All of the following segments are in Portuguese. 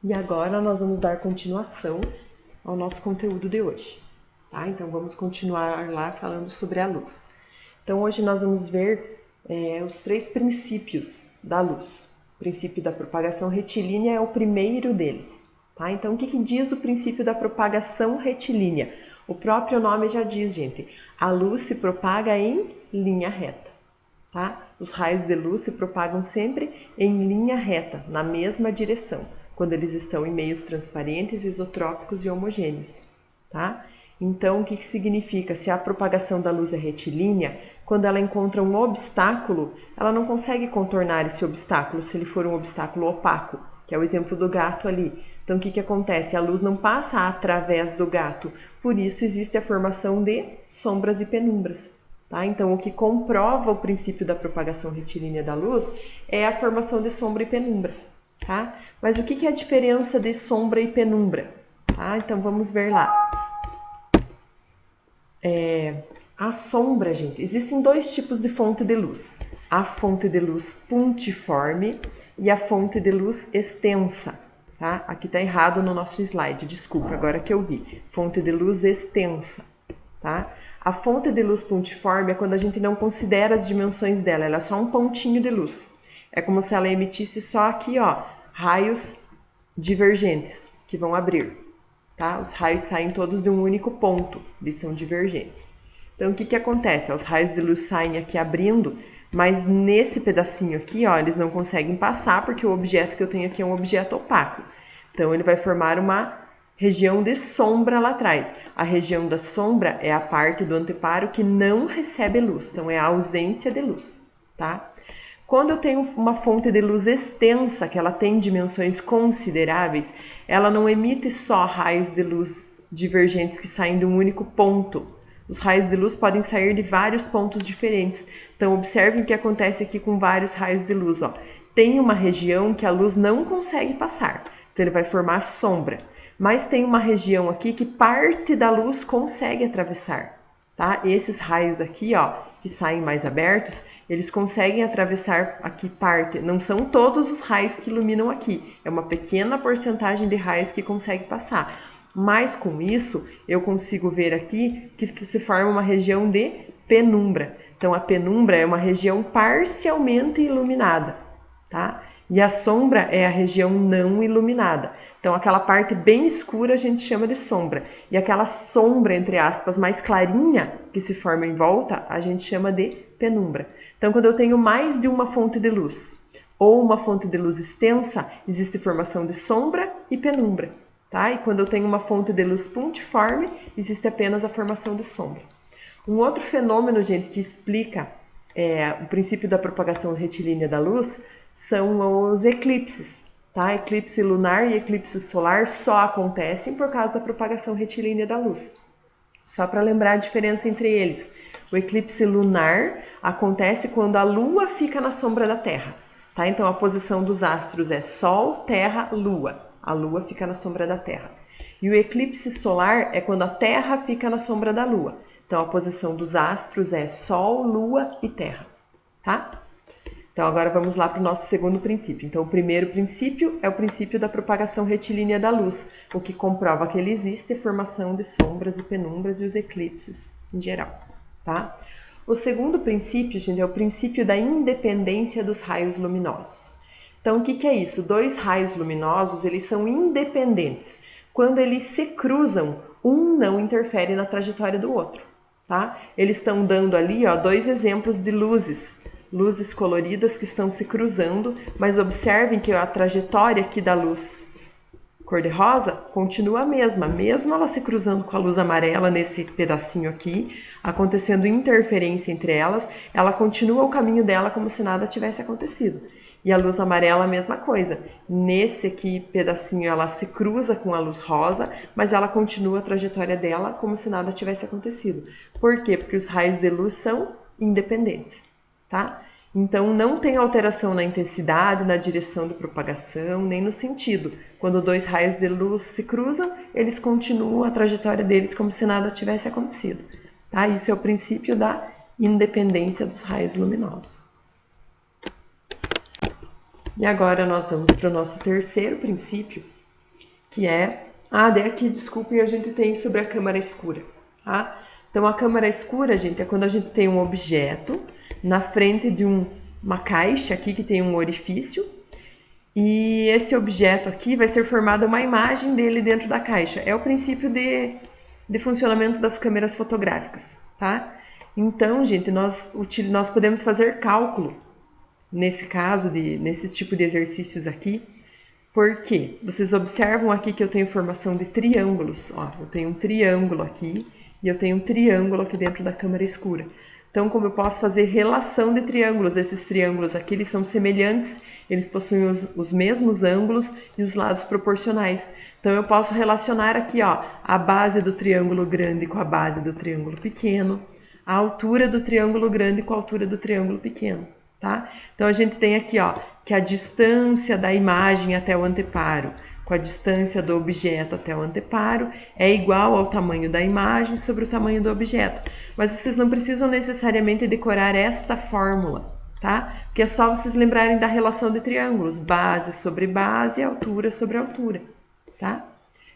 E agora nós vamos dar continuação ao nosso conteúdo de hoje, tá? Então vamos continuar lá falando sobre a luz. Então hoje nós vamos ver os 3 princípios da luz. O princípio da propagação retilínea é o primeiro deles, tá? Então o que diz o princípio da propagação retilínea? O próprio nome já diz, gente, a luz se propaga em linha reta. Tá? Os raios de luz se propagam sempre em linha reta, na mesma direção, quando eles estão em meios transparentes, isotrópicos e homogêneos. Tá? Então, o que significa? Se a propagação da luz é retilínea, quando ela encontra um obstáculo, ela não consegue contornar esse obstáculo se ele for um obstáculo opaco, que é o exemplo do gato ali. Então, o que acontece? A luz não passa através do gato, por isso existe a formação de sombras e penumbras. Tá? Então, o que comprova o princípio da propagação retilínea da luz é a formação de sombra e penumbra. Tá? Mas o que é a diferença de sombra e penumbra? Tá? Então, vamos ver lá. A sombra, gente, existem 2 tipos de fonte de luz. A fonte de luz puntiforme e a fonte de luz extensa. Tá? Aqui está errado no nosso slide, desculpa, agora que eu vi. Fonte de luz extensa. Tá? A fonte de luz pontiforme é quando a gente não considera as dimensões dela, ela é só um pontinho de luz. É como se ela emitisse só aqui, ó, raios divergentes que vão abrir. Tá? Os raios saem todos de um único ponto, eles são divergentes. Então, o que acontece? Os raios de luz saem aqui abrindo, mas nesse pedacinho aqui, ó, eles não conseguem passar porque o objeto que eu tenho aqui é um objeto opaco. Então, ele vai formar uma região de sombra lá atrás. A região da sombra é a parte do anteparo que não recebe luz, então é a ausência de luz, tá? Quando eu tenho uma fonte de luz extensa, que ela tem dimensões consideráveis, ela não emite só raios de luz divergentes que saem de um único ponto. Os raios de luz podem sair de vários pontos diferentes. Então, observem o que acontece aqui com vários raios de luz. Ó. Tem uma região que a luz não consegue passar, então ele vai formar sombra. Mas tem uma região aqui que parte da luz consegue atravessar. Tá? Esses raios aqui, ó, que saem mais abertos, eles conseguem atravessar aqui parte. Não são todos os raios que iluminam aqui, é uma pequena porcentagem de raios que consegue passar. Mas com isso, eu consigo ver aqui que se forma uma região de penumbra. Então, a penumbra é uma região parcialmente iluminada, tá? E a sombra é a região não iluminada. Então, aquela parte bem escura a gente chama de sombra. E aquela sombra, entre aspas, mais clarinha que se forma em volta, a gente chama de penumbra. Então, quando eu tenho mais de uma fonte de luz ou uma fonte de luz extensa, existe formação de sombra e penumbra. Tá? E quando eu tenho uma fonte de luz puntiforme, existe apenas a formação de sombra. Um outro fenômeno, gente, que explica o princípio da propagação retilínea da luz são os eclipses. Tá? Eclipse lunar e eclipse solar só acontecem por causa da propagação retilínea da luz. Só para lembrar a diferença entre eles. O eclipse lunar acontece quando a Lua fica na sombra da Terra. Tá? Então a posição dos astros é Sol, Terra, Lua. A Lua fica na sombra da Terra. E o eclipse solar é quando a Terra fica na sombra da Lua. Então a posição dos astros é Sol, Lua e Terra. Tá? Então agora vamos lá para o nosso segundo princípio. Então o primeiro princípio é o princípio da propagação retilínea da luz, o que comprova que ele existe a formação de sombras e penumbras e os eclipses em geral, tá? O segundo princípio, gente, é o princípio da independência dos raios luminosos. Então o que é isso? 2 raios luminosos, eles são independentes. Quando eles se cruzam, um não interfere na trajetória do outro, tá? Eles estão dando ali, ó, 2 exemplos de luzes coloridas que estão se cruzando, mas observem que a trajetória aqui da luz cor-de-rosa continua a mesma, mesmo ela se cruzando com a luz amarela nesse pedacinho aqui, acontecendo interferência entre elas, ela continua o caminho dela como se nada tivesse acontecido. E a luz amarela a mesma coisa. Nesse aqui pedacinho ela se cruza com a luz rosa, mas ela continua a trajetória dela como se nada tivesse acontecido. Por quê? Porque os raios de luz são independentes. Tá? Então não tem alteração na intensidade, na direção de propagação, nem no sentido. Quando 2 raios de luz se cruzam, eles continuam a trajetória deles como se nada tivesse acontecido. Tá? Isso é o princípio da independência dos raios luminosos. E agora nós vamos para o nosso terceiro princípio, que é... daí aqui, desculpem, a gente tem sobre a câmara escura, tá? Então, a câmara escura, gente, é quando a gente tem um objeto na frente de uma caixa aqui que tem um orifício, e esse objeto aqui vai ser formada uma imagem dele dentro da caixa. É o princípio de funcionamento das câmeras fotográficas, tá? Então, gente, nós podemos fazer cálculo nesse caso, nesse tipo de exercícios aqui, porque vocês observam aqui que eu tenho formação de triângulos. Ó, eu tenho um triângulo aqui e eu tenho um triângulo aqui dentro da câmara escura. Então, como eu posso fazer relação de triângulos? Esses triângulos aqui, eles são semelhantes, eles possuem os mesmos ângulos e os lados proporcionais. Então, eu posso relacionar aqui, ó, a base do triângulo grande com a base do triângulo pequeno, a altura do triângulo grande com a altura do triângulo pequeno, tá? Então, a gente tem aqui, ó, que a distância da imagem até o anteparo com a distância do objeto até o anteparo é igual ao tamanho da imagem sobre o tamanho do objeto. Mas vocês não precisam necessariamente decorar esta fórmula, tá? Porque é só vocês lembrarem da relação de triângulos, base sobre base, altura sobre altura, tá?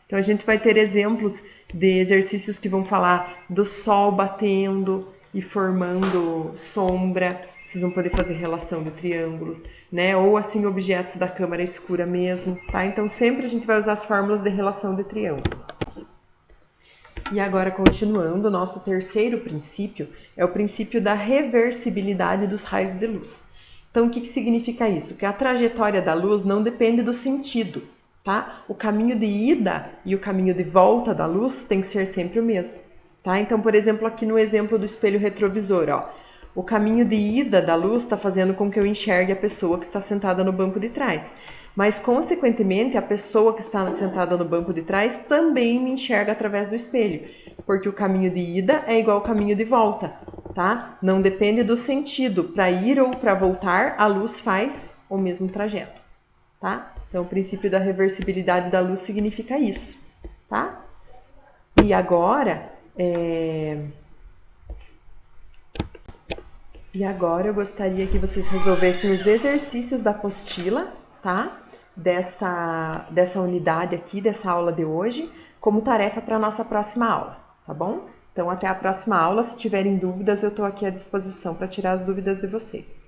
Então, a gente vai ter exemplos de exercícios que vão falar do sol batendo e formando sombra. Vocês vão poder fazer relação de triângulos, né? Ou assim, objetos da câmara escura mesmo, tá? Então, sempre a gente vai usar as fórmulas de relação de triângulos. E agora, continuando, o nosso terceiro princípio é o princípio da reversibilidade dos raios de luz. Então, o que significa isso? Que a trajetória da luz não depende do sentido, tá? O caminho de ida e o caminho de volta da luz tem que ser sempre o mesmo, tá? Então, por exemplo, aqui no exemplo do espelho retrovisor, ó, o caminho de ida da luz está fazendo com que eu enxergue a pessoa que está sentada no banco de trás. Mas, consequentemente, a pessoa que está sentada no banco de trás também me enxerga através do espelho, porque o caminho de ida é igual ao caminho de volta, tá? Não depende do sentido. Para ir ou para voltar, a luz faz o mesmo trajeto, tá? Então, o princípio da reversibilidade da luz significa isso, tá? E agora, eu gostaria que vocês resolvessem os exercícios da apostila, tá? Dessa unidade aqui, dessa aula de hoje, como tarefa para a nossa próxima aula, tá bom? Então, até a próxima aula. Se tiverem dúvidas, eu estou aqui à disposição para tirar as dúvidas de vocês.